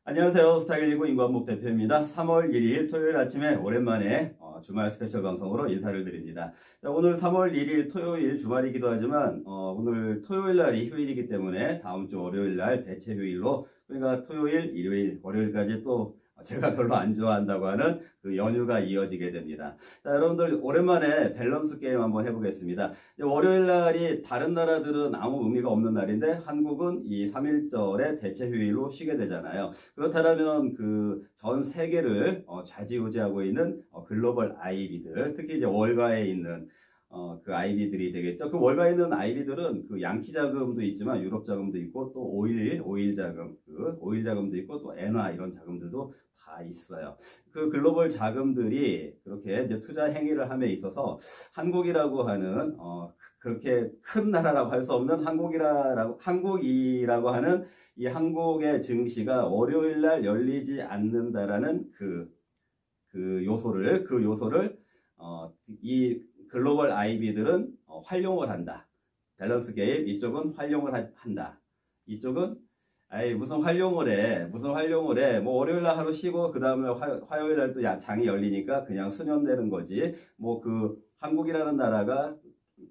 안녕하세요. 스타일19 임관목 대표입니다. 3월 1일 토요일 아침에 오랜만에 주말 스페셜 방송으로 인사를 드립니다. 자, 오늘 3월 1일 토요일 주말이기도 하지만 오늘 토요일 날이 휴일이기 때문에 다음 주 월요일 날 대체 휴일로, 그러니까 토요일, 일요일, 월요일까지 또 제가 별로 안 좋아한다고 하는 그 연휴가 이어지게 됩니다. 자, 여러분들 오랜만에 밸런스 게임 한번 해보겠습니다. 월요일 날이 다른 나라들은 아무 의미가 없는 날인데 한국은 이 3일절에 대체 휴일로 쉬게 되잖아요. 그렇다면 그 전 세계를 좌지우지하고 있는 글로벌 아이비들, 특히 이제 월가에 있는 그 아이비들이 되겠죠. 그 월가에 있는 아이비들은 그 양키 자금도 있지만 유럽 자금도 있고 또 오일 자금, 그 오일 자금도 있고 또 엔화 이런 자금들도 다 있어요. 그 글로벌 자금들이 그렇게 이제 투자 행위를 함에 있어서 한국이라고 하는 그렇게 큰 나라라고 할 수 없는 한국이라고 하는 이 한국의 증시가 월요일 날 열리지 않는다라는 그 요소를 이 글로벌 아이비들은 활용을 한다. 밸런스 게임, 이쪽은 활용을 한다. 이쪽은 아이 무슨 활용을 해. 뭐 월요일날 하루 쉬고 그 다음에 화요일날 또 장이 열리니까 그냥 수년되는 거지. 뭐 그 한국이라는 나라가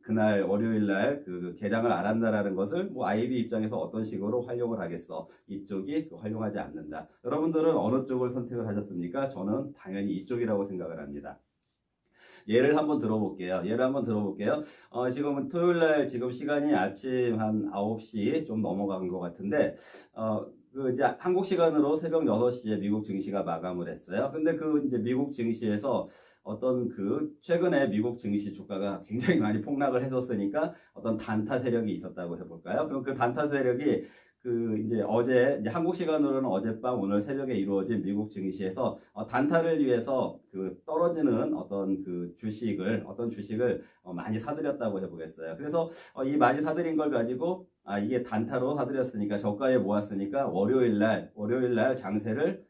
그날 월요일날 그 개장을 안 한다라는 것을 뭐 아이비 입장에서 어떤 식으로 활용을 하겠어. 이쪽이 활용하지 않는다. 여러분들은 어느 쪽을 선택을 하셨습니까? 저는 당연히 이쪽이라고 생각을 합니다. 예를 한번 들어볼게요. 지금은 토요일날 지금 시간이 아침 한 9시 좀 넘어간 것 같은데, 그 이제 한국 시간으로 새벽 6시에 미국 증시가 마감을 했어요. 근데 그 이제 미국 증시에서 어떤 그 최근에 미국 증시 주가가 굉장히 많이 폭락을 했었으니까 어떤 단타 세력이 있었다고 해볼까요? 그럼 그 단타 세력이 그 이제 어제 이제 한국 시간으로는 어젯밤 오늘 새벽에 이루어진 미국 증시에서 단타를 위해서 그 떨어지는 어떤 주식을 많이 사들였다고 해보겠어요. 그래서 이 많이 사들인 걸 가지고 이게 단타로 사들였으니까 저가에 모았으니까 월요일 날 장세를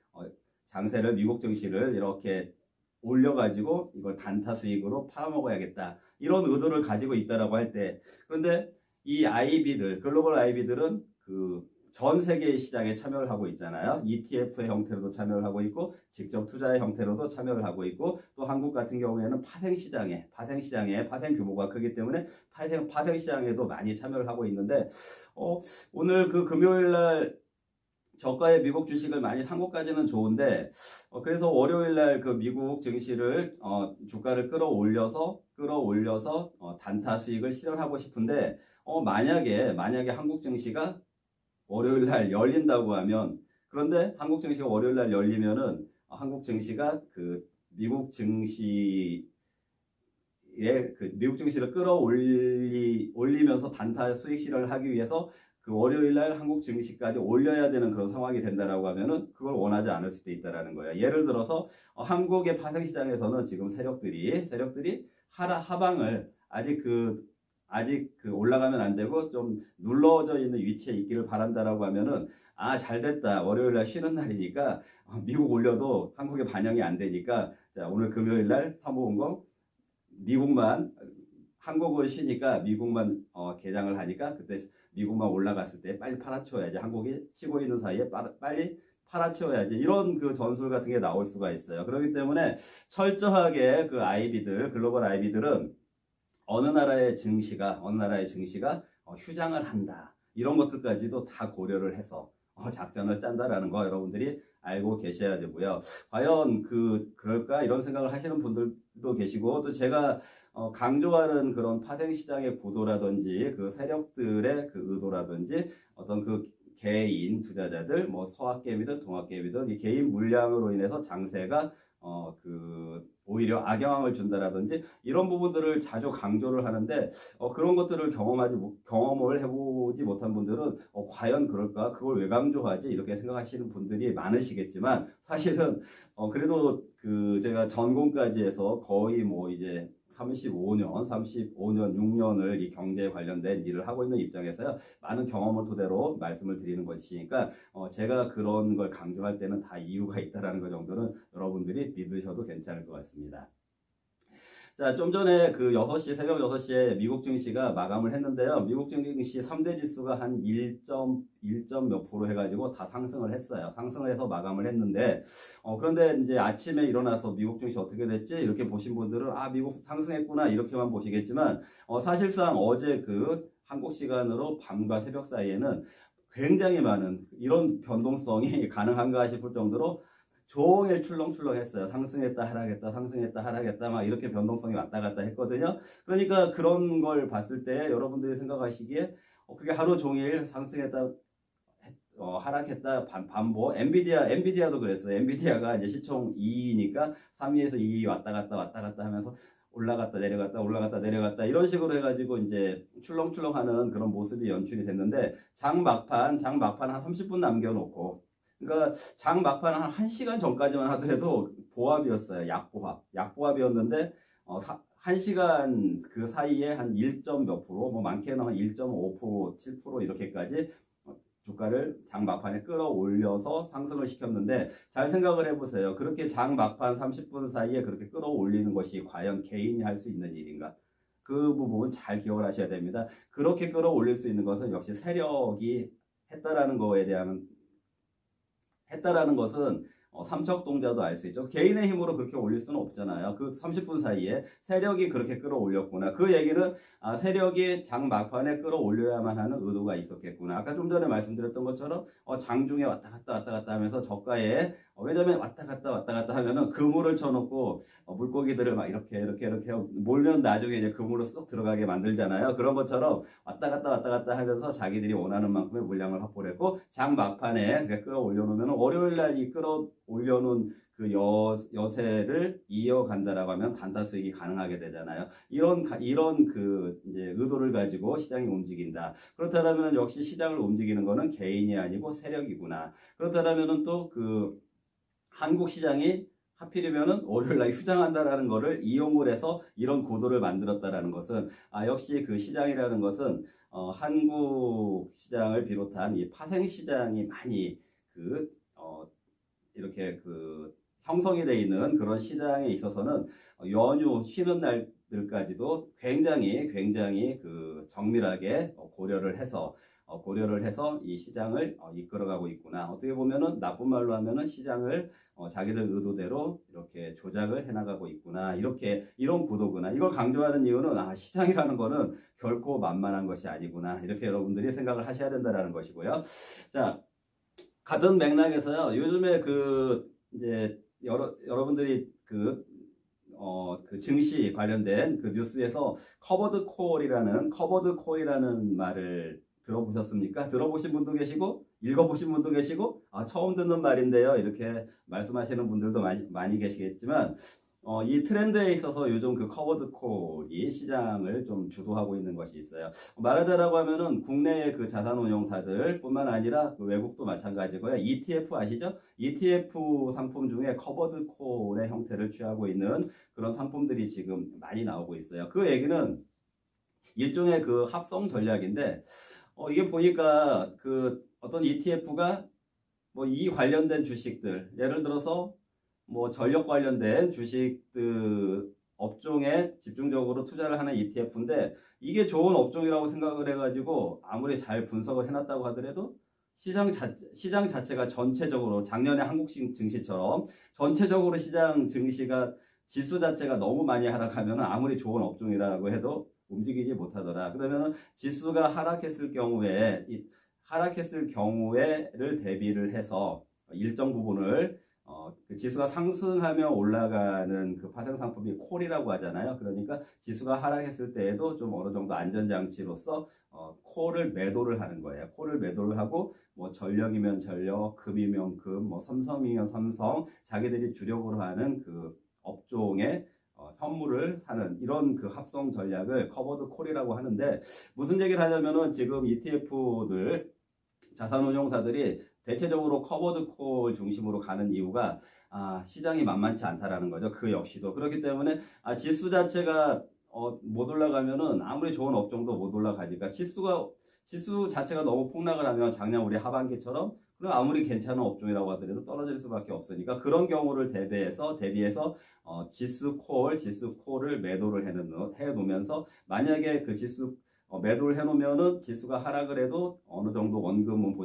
미국 증시를 이렇게 올려가지고 이걸 단타 수익으로 팔아먹어야겠다, 이런 의도를 가지고 있다라고 할 때, 그런데 이 아이비들, 글로벌 아이비들은 그 전 세계의 시장에 참여를 하고 있잖아요. ETF의 형태로도 참여를 하고 있고 직접 투자의 형태로도 참여를 하고 있고, 또 한국 같은 경우에는 파생 규모가 크기 때문에 파생 시장에도 많이 참여를 하고 있는데, 오늘 그 금요일 날 저가의 미국 주식을 많이 산 것까지는 좋은데, 그래서 월요일 날 그 미국 증시를 주가를 끌어올려서 단타 수익을 실현하고 싶은데, 만약에 한국 증시가 월요일 날 열린다고 하면, 그런데 한국 증시가 월요일 날 열리면은 한국 증시가 그 미국 증시를 끌어올리면서 단타 수익 실현을 하기 위해서 그 월요일 날 한국 증시까지 올려야 되는 그런 상황이 된다라고 하면은 그걸 원하지 않을 수도 있다라는 거예요. 예를 들어서 한국의 파생 시장에서는 지금 세력들이 하방을 아직 올라가면 안 되고 좀 눌러져 있는 위치에 있기를 바란다라고 하면은, 잘 됐다, 월요일 날 쉬는 날이니까 미국 올려도 한국에 반영이 안 되니까, 자, 오늘 금요일 날 사모은공 한국은 쉬니까 미국만 개장을 하니까 그때 미국만 올라갔을 때 빨리 팔아치워야지, 한국이 쉬고 있는 사이에 빨리 팔아치워야지, 이런 그 전술 같은 게 나올 수가 있어요. 그렇기 때문에 철저하게 그 글로벌 아이비들은 어느 나라의 증시가 휴장을 한다, 이런 것들까지도 다 고려를 해서 작전을 짠다라는 거 여러분들이 알고 계셔야 되고요. 과연 그럴까, 이런 생각을 하시는 분들도 계시고, 또 제가 강조하는 그런 파생시장의 구도라든지 그 세력들의 그 의도라든지 어떤 그 개인 투자자들, 뭐 서학개미든 동학개미든 이 개인 물량으로 인해서 장세가 오히려 악영향을 준다라든지 이런 부분들을 자주 강조를 하는데, 그런 것들을 경험을 해보지 못한 분들은 과연 그럴까, 그걸 왜 강조하지, 이렇게 생각하시는 분들이 많으시겠지만, 사실은 그래도 제가 전공까지 해서 거의 뭐 이제 35년, 6년을 이 경제에 관련된 일을 하고 있는 입장에서요, 많은 경험을 토대로 말씀을 드리는 것이니까, 제가 그런 걸 강조할 때는 다 이유가 있다라는 것 정도는 여러분들이 믿으셔도 괜찮을 것 같습니다. 자, 좀 전에 그 6시, 새벽 6시에 미국 증시가 마감을 했는데요. 미국 증시 3대 지수가 한 1점 몇 프로 해가지고 다 상승을 했어요. 상승을 해서 마감을 했는데, 그런데 이제 아침에 일어나서 미국 증시 어떻게 됐지? 이렇게 보신 분들은, 아, 미국 상승했구나. 이렇게만 보시겠지만, 사실상 어제 그 한국 시간으로 밤과 새벽 사이에는 굉장히 많은 이런 변동성이 가능한가 싶을 정도로 종일 출렁출렁했어요. 상승했다 하락했다 상승했다 하락했다 막 이렇게 변동성이 왔다 갔다 했거든요. 그러니까 그런 걸 봤을 때 여러분들이 생각하시기에 그게 하루 종일 상승했다 하락했다 반복. 엔비디아도 그랬어요. 엔비디아가 이제 시총 2위니까 3위에서 2위 왔다 갔다 하면서 올라갔다 내려갔다 올라갔다 내려갔다 이런 식으로 해가지고 이제 출렁출렁하는 그런 모습이 연출이 됐는데 장 막판 한 30분 남겨놓고, 그러니까 장 막판 한 1시간 전까지만 하더라도 보합이었어요. 약보합이었는데 1시간 그 사이에 한 1. 몇 프로, 뭐 많게는 한 1.5%, 7% 이렇게까지 주가를 장 막판에 끌어올려서 상승을 시켰는데, 잘 생각을 해보세요. 그렇게 장 막판 30분 사이에 그렇게 끌어올리는 것이 과연 개인이 할 수 있는 일인가? 그 부분 잘 기억을 하셔야 됩니다. 그렇게 끌어올릴 수 있는 것은 역시 세력이 했다라는 것은 삼척동자도 알 수 있죠. 개인의 힘으로 그렇게 올릴 수는 없잖아요. 그 30분 사이에 세력이 그렇게 끌어올렸구나. 그 얘기는 세력이 장 막판에 끌어올려야만 하는 의도가 있었겠구나. 아까 좀 전에 말씀드렸던 것처럼 장중에 왔다 갔다 하면서 저가에 왜냐면 왔다 갔다 하면은 그물을 쳐놓고 물고기들을 막 이렇게 몰면 나중에 이제 그물로 쏙 들어가게 만들잖아요. 그런 것처럼 왔다 갔다 하면서 자기들이 원하는 만큼의 물량을 확보를 했고, 장 막판에 끌어올려놓으면 월요일날 이 끌어올려놓은 그 여세를 이어간다라고 하면 단타 수익이 가능하게 되잖아요. 이런 그 이제 의도를 가지고 시장이 움직인다. 그렇다면 역시 시장을 움직이는 거는 개인이 아니고 세력이구나. 그렇다면은 또 그 한국 시장이 하필이면은 월요일날 휴장한다라는 거를 이용을 해서 이런 구도를 만들었다라는 것은 역시 그 시장이라는 것은 한국 시장을 비롯한 이 파생 시장이 많이 이렇게 형성이 되어 있는 그런 시장에 있어서는 연휴 쉬는 날들까지도 굉장히 정밀하게 고려를 해서 이 시장을 이끌어가고 있구나. 어떻게 보면은 나쁜 말로 하면은 시장을 자기들 의도대로 이렇게 조작을 해나가고 있구나. 이런 구도구나. 이걸 강조하는 이유는 시장이라는 거는 결코 만만한 것이 아니구나. 이렇게 여러분들이 생각을 하셔야 된다라는 것이고요. 자, 같은 맥락에서요. 요즘에 이제 여러분들이 그 증시 관련된 그 뉴스에서 커버드 콜이라는 말을 들어보셨습니까? 들어보신 분도 계시고 읽어보신 분도 계시고 처음 듣는 말인데요. 이렇게 말씀하시는 분들도 많이 계시겠지만 이 트렌드에 있어서 요즘 그 커버드 콜이 시장을 좀 주도하고 있는 것이 있어요. 말하자라고 하면은 국내의 그 자산운용사들 뿐만 아니라 그 외국도 마찬가지고요. ETF 아시죠? ETF 상품 중에 커버드 콜의 형태를 취하고 있는 그런 상품들이 지금 많이 나오고 있어요. 그 얘기는 일종의 그 합성 전략인데, 이게 보니까 그 어떤 ETF가 뭐 이 관련된 주식들, 예를 들어서 뭐 전력 관련된 주식들 업종에 집중적으로 투자를 하는 ETF인데, 이게 좋은 업종이라고 생각을 해가지고 아무리 잘 분석을 해놨다고 하더라도 시장 자체가 전체적으로 작년에 한국 증시처럼 전체적으로 시장 증시가 지수 자체가 너무 많이 하락하면 아무리 좋은 업종이라고 해도 움직이지 못하더라. 그러면 지수가 하락했을 경우에를 대비를 해서 일정 부분을 그 지수가 상승하며 올라가는 그 파생 상품이 콜이라고 하잖아요. 그러니까 지수가 하락했을 때에도 좀 어느 정도 안전장치로서 콜을 매도를 하는 거예요. 콜을 매도를 하고 뭐 전력이면 전력, 금이면 금, 뭐 삼성이면 삼성, 자기들이 주력으로 하는 그 업종의 현물을 사는 이런 그 합성 전략을 커버드 콜이라고 하는데, 무슨 얘기를 하냐면은 지금 ETF들 자산운용사들이 대체적으로 커버드 콜 중심으로 가는 이유가 시장이 만만치 않다라는 거죠. 그 역시도 그렇기 때문에 지수 자체가 못 올라가면은 아무리 좋은 업종도 못 올라가니까 지수 자체가 너무 폭락을 하면 작년 우리 하반기처럼 그럼 아무리 괜찮은 업종이라고 하더라도 떨어질 수밖에 없으니까 그런 경우를 대비해서 지수콜을 매도를 해놓으면서 만약에 그 지수 매도를 해놓으면은 지수가 하락을 해도 어느 정도 원금은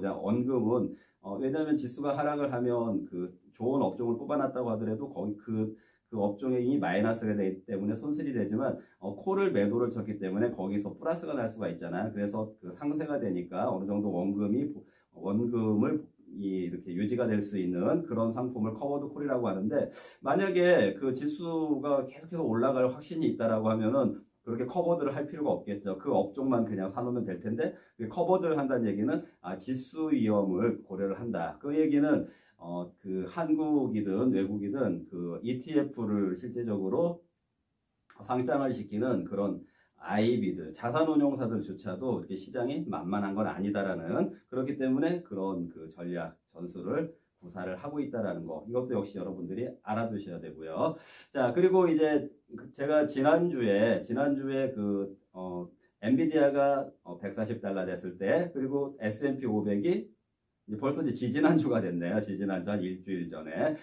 왜냐하면 지수가 하락을 하면 그 좋은 업종을 뽑아놨다고 하더라도 거기 그 업종의 이미 마이너스가 되기 때문에 손실이 되지만 콜을 매도를 쳤기 때문에 거기서 플러스가 날 수가 있잖아요. 그래서 그 상쇄가 되니까 어느 정도 원금을 이렇게 유지가 될 수 있는 그런 상품을 커버드 콜이라고 하는데 만약에 그 지수가 계속해서 올라갈 확신이 있다라고 하면은 그렇게 커버드를 할 필요가 없겠죠. 그 업종만 그냥 사놓으면 될 텐데 커버드를 한다는 얘기는 지수 위험을 고려를 한다. 그 얘기는 그 한국이든 외국이든 그 ETF를 실제적으로 상장을 시키는 그런 IB들, 자산운용사들조차도 이렇게 시장이 만만한 건 아니다라는 그렇기 때문에 그런 그 전략 전술을 구사를 하고 있다라는 거 이것도 역시 여러분들이 알아두셔야 되고요. 자 그리고 이제 제가 지난주에 그 엔비디아가 140달러 됐을 때 그리고 S&P 500이 벌써 이제 지지난주가 됐네요. 지지난주 한 일주일 전에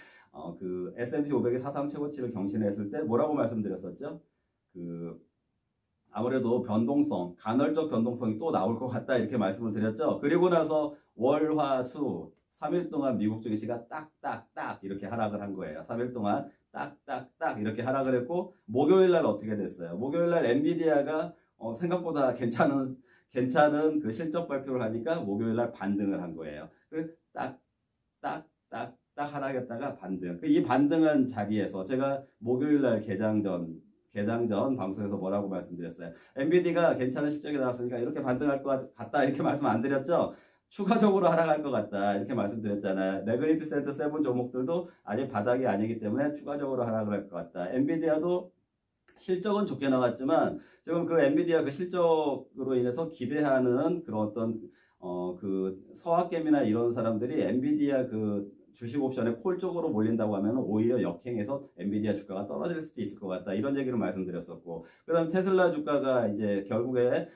그 S&P 500이 사상 최고치를 경신했을 때 뭐라고 말씀드렸었죠? 그 아무래도 간헐적 변동성이 또 나올 것 같다 이렇게 말씀을 드렸죠. 그리고 나서 월, 화, 수 3일 동안 미국 증시가 딱딱딱 이렇게 하락을 한 거예요. 3일 동안 딱딱딱 이렇게 하락을 했고 목요일 날 어떻게 됐어요? 목요일 날 엔비디아가 생각보다 괜찮은 그 실적 발표를 하니까 목요일 날 반등을 한 거예요. 딱딱딱 하락했다가 반등. 이 반등한 자리에서 제가 목요일 날 개장 전 방송에서 뭐라고 말씀드렸어요? 엔비디아가 괜찮은 실적이 나왔으니까 이렇게 반등할 것 같다 이렇게 말씀 안 드렸죠? 추가적으로 하락할 것 같다 이렇게 말씀드렸잖아요. 매그니피센트 7 종목들도 아직 바닥이 아니기 때문에 추가적으로 하락을 할 것 같다. 엔비디아도 실적은 좋게 나왔지만 지금 그 엔비디아 그 실적으로 인해서 기대하는 그런 어떤 그 서학개미나 이런 사람들이 엔비디아 그 주식 옵션에 콜 쪽으로 몰린다고 하면 오히려 역행해서 엔비디아 주가가 떨어질 수도 있을 것 같다 이런 얘기를 말씀드렸었고 그 다음 테슬라 주가가 이제 결국에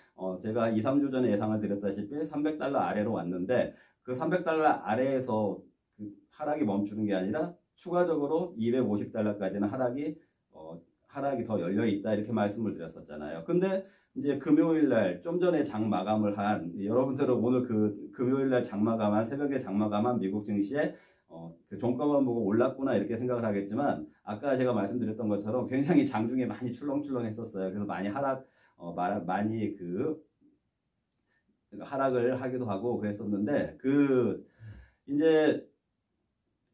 제가 2, 3주 전에 예상을 드렸다시피 300달러 아래로 왔는데 그 300달러 아래에서 그 하락이 멈추는 게 아니라 추가적으로 250달러까지는 하락이 더 열려 있다 이렇게 말씀을 드렸었잖아요. 근데 이제 금요일 날 좀 전에 장 마감을 한 여러분들은 오늘 그 금요일 날 새벽에 장 마감한 미국 증시에 그 종가만 보고 올랐구나 이렇게 생각을 하겠지만 아까 제가 말씀드렸던 것처럼 굉장히 장중에 많이 출렁출렁 했었어요. 그래서 많이 많이 하락을 하기도 하고 그랬었는데 이제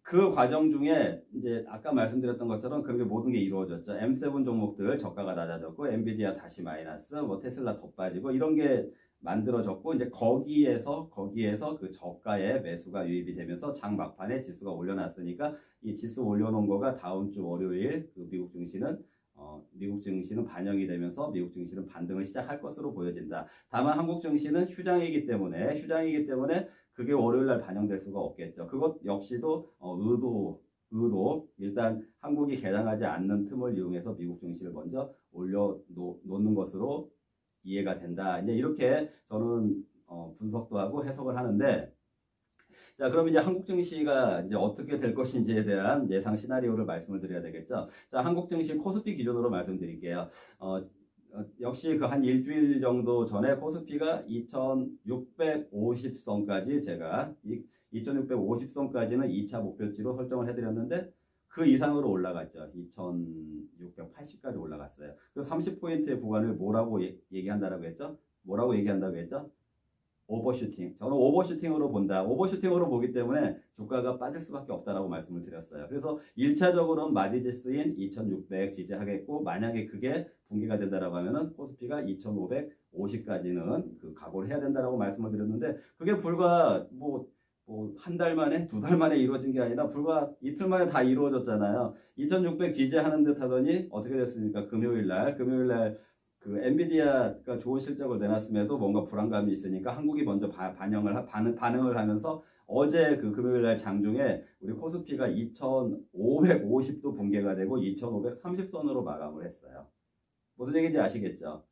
그 과정 중에 이제 아까 말씀드렸던 것처럼 그렇게 모든 게 이루어졌죠. M7 종목들 저가가 낮아졌고 엔비디아 다시 마이너스, 테슬라 더 빠지고 이런 게 만들어졌고 이제 거기에서 그 저가의 매수가 유입이 되면서 장 막판에 지수가 올려놨으니까 이 지수 올려놓은 거가 다음 주 월요일 그 미국 증시는 반영이 되면서 미국 증시는 반등을 시작할 것으로 보여진다. 다만 한국 증시는 휴장이기 때문에 그게 월요일 날 반영될 수가 없겠죠. 그것 역시도 의도 일단 한국이 개장하지 않는 틈을 이용해서 미국 증시를 먼저 올려놓는 것으로 이해가 된다. 이제 이렇게 저는 분석도 하고 해석을 하는데, 자, 그럼 이제 한국 증시가 이제 어떻게 될 것인지에 대한 예상 시나리오를 말씀을 드려야 되겠죠. 자, 한국 증시 코스피 기준으로 말씀드릴게요. 역시 그 한 일주일 정도 전에 코스피가 2650선까지 제가 2650선까지는 2차 목표치로 설정을 해드렸는데 그 이상으로 올라갔죠. 2680까지 올라갔어요. 그 30포인트의 구간을 뭐라고 얘기한다고 했죠? 오버슈팅. 저는 오버슈팅으로 본다. 오버슈팅으로 보기 때문에 주가가 빠질 수밖에 없다라고 말씀을 드렸어요. 그래서 1차적으로는 마디지수인 2600 지지하겠고 만약에 그게 붕괴가 된다라고 하면은 코스피가 2550까지는 그 각오를 해야 된다라고 말씀을 드렸는데 그게 불과 한 달 만에, 두 달 만에 이루어진 게 아니라 불과 이틀 만에 다 이루어졌잖아요. 2600 지지하는 듯 하더니 어떻게 됐습니까? 금요일 날 그 엔비디아가 좋은 실적을 내놨음에도 뭔가 불안감이 있으니까 한국이 먼저 반응을 하면서 어제 그 금요일 날 장중에 우리 코스피가 2550도 붕괴가 되고 2530선으로 마감을 했어요. 무슨 얘기인지 아시겠죠?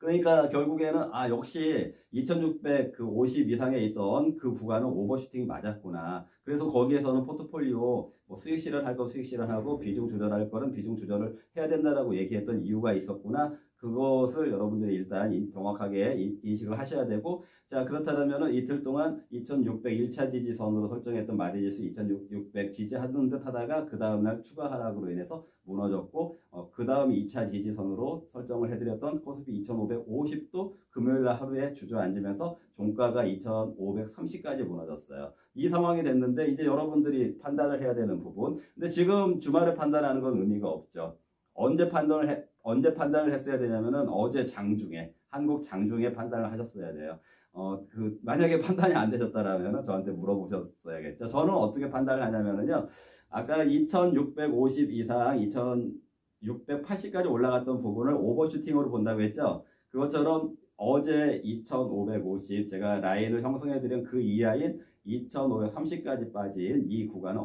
그러니까 결국에는 역시 2650 이상에 있던 그 구간은 오버슈팅이 맞았구나. 그래서 거기에서는 포트폴리오 뭐 수익 실현할 거 수익 실현하고 비중 조절할 거는 비중 조절을 해야 된다라고 얘기했던 이유가 있었구나. 그것을 여러분들이 일단 정확하게 인식을 하셔야 되고, 자, 그렇다면 이틀 동안 2600 1차 지지선으로 설정했던 마디지수 2600 지지하는 듯 하다가 그 다음날 추가 하락으로 인해서 무너졌고, 그 다음 2차 지지선으로 설정을 해드렸던 코스피 2550도 금요일날 하루에 주저앉으면서 종가가 2530까지 무너졌어요. 이 상황이 됐는데 이제 여러분들이 판단을 해야 되는 부분. 근데 지금 주말에 판단하는 건 의미가 없죠. 언제 판단을 했어야 되냐면은 어제 장중에, 한국 장중에 판단을 하셨어야 돼요. 만약에 판단이 안 되셨다라면 저한테 물어보셨어야겠죠. 저는 어떻게 판단을 하냐면은요, 아까 2650 이상 2680까지 올라갔던 부분을 오버슈팅으로 본다고 했죠. 그것처럼 어제 2550 제가 라인을 형성해드린 그 이하인 2530까지 빠진 이 구간은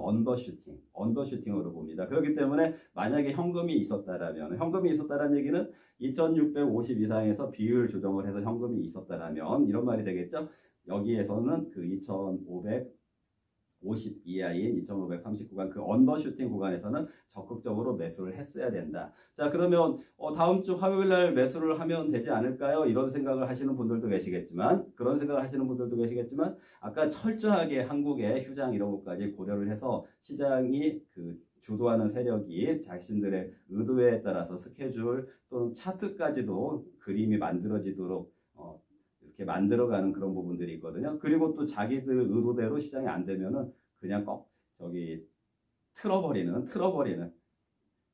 언더슈팅으로 봅니다. 그렇기 때문에 만약에 현금이 있었다라는 얘기는 2650 이상에서 비율 조정을 해서 현금이 있었다라면 이런 말이 되겠죠. 여기에서는 그 2550 이하인 2530 구간, 그 언더슈팅 구간에서는 적극적으로 매수를 했어야 된다. 자, 그러면 다음 주 화요일 날 매수를 하면 되지 않을까요? 이런 생각을 하시는 분들도 계시겠지만, 아까 철저하게 한국의 휴장 이런 것까지 고려를 해서 시장이 그 주도하는 세력이 자신들의 의도에 따라서 스케줄 또는 차트까지도 그림이 만들어지도록 이렇게 만들어가는 그런 부분들이 있거든요. 그리고 또 자기들 의도대로 시장이 안 되면은 그냥 틀어버리는.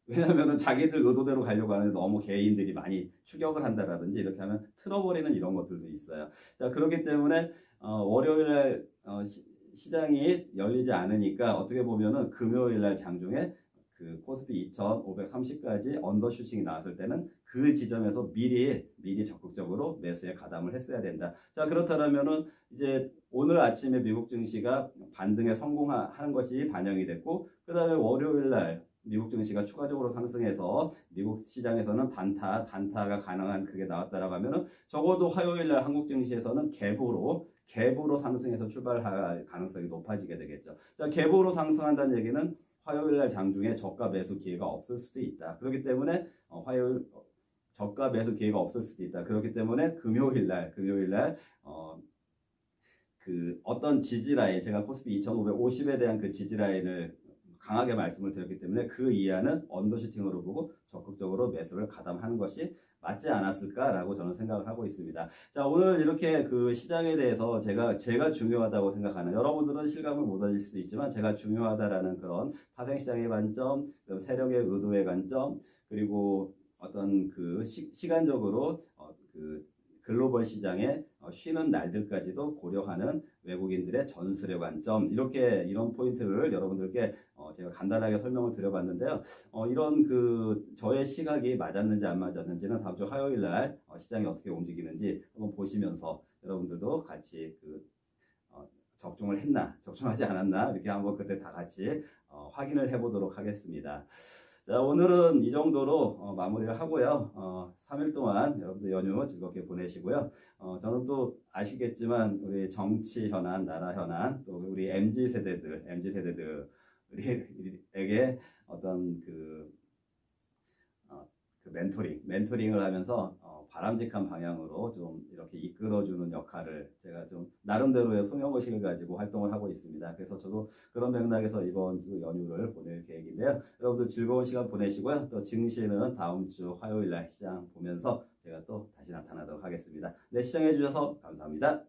왜냐면은 자기들 의도대로 가려고 하는데 너무 개인들이 많이 추격을 한다라든지 이렇게 하면 틀어버리는 이런 것들도 있어요. 자, 그렇기 때문에 월요일날 시장이 열리지 않으니까 어떻게 보면은 금요일날 장중에 그 코스피 2530까지 언더슈팅이 나왔을 때는 그 지점에서 미리 적극적으로 매수에 가담을 했어야 된다. 자, 그렇다면은 이제 오늘 아침에 미국 증시가 반등에 성공하는 것이 반영이 됐고, 그 다음에 월요일날 미국 증시가 추가적으로 상승해서 미국 시장에서는 단타가 가능한 그게 나왔다라고 하면은 적어도 화요일날 한국 증시에서는 갭으로 상승해서 출발할 가능성이 높아지게 되겠죠. 자, 갭으로 상승한다는 얘기는 화요일날 장중에 저가 매수 기회가 없을 수도 있다. 그렇기 때문에 화요일 저가 매수 기회가 없을 수도 있다. 그렇기 때문에 금요일날 그 어떤 지지라인, 제가 코스피 2550에 대한 그 지지라인을 강하게 말씀을 드렸기 때문에 그 이하는 언더슈팅으로 보고 적극적으로 매수를 가담하는 것이 맞지 않았을까라고 저는 생각을 하고 있습니다. 자, 오늘 이렇게 그 시장에 대해서 제가 중요하다고 생각하는, 여러분들은 실감을 못 하실 수 있지만 제가 중요하다라는 그런 파생시장의 관점, 세력의 의도의 관점, 그리고 어떤 그 시간적으로 그 글로벌 시장의 쉬는 날들까지도 고려하는 외국인들의 전술의 관점, 이런 포인트를 여러분들께 제가 간단하게 설명을 드려봤는데요. 이런 그 저의 시각이 맞았는지 안 맞았는지는 다음 주 화요일 날 시장이 어떻게 움직이는지 한번 보시면서 여러분들도 같이 적중을 했나, 적중하지 않았나, 이렇게 한번 그때 다 같이 확인을 해보도록 하겠습니다. 자, 오늘은 이 정도로 마무리를 하고요. 3일 동안 여러분들 연휴 즐겁게 보내시고요. 저는 또 아시겠지만 우리 정치 현안, 나라 현안, 또 우리 MZ세대들에게 어떤 그 멘토링을 하면서 바람직한 방향으로 좀 이렇게 이끌어주는 역할을 제가 좀 나름대로의 소명의식을 가지고 활동을 하고 있습니다. 그래서 저도 그런 맥락에서 이번 주 연휴를 보낼 계획인데요. 여러분들 즐거운 시간 보내시고요. 또 증시는 다음 주 화요일 날 시장 보면서 제가 또 다시 나타나도록 하겠습니다. 네, 시청해 주셔서 감사합니다.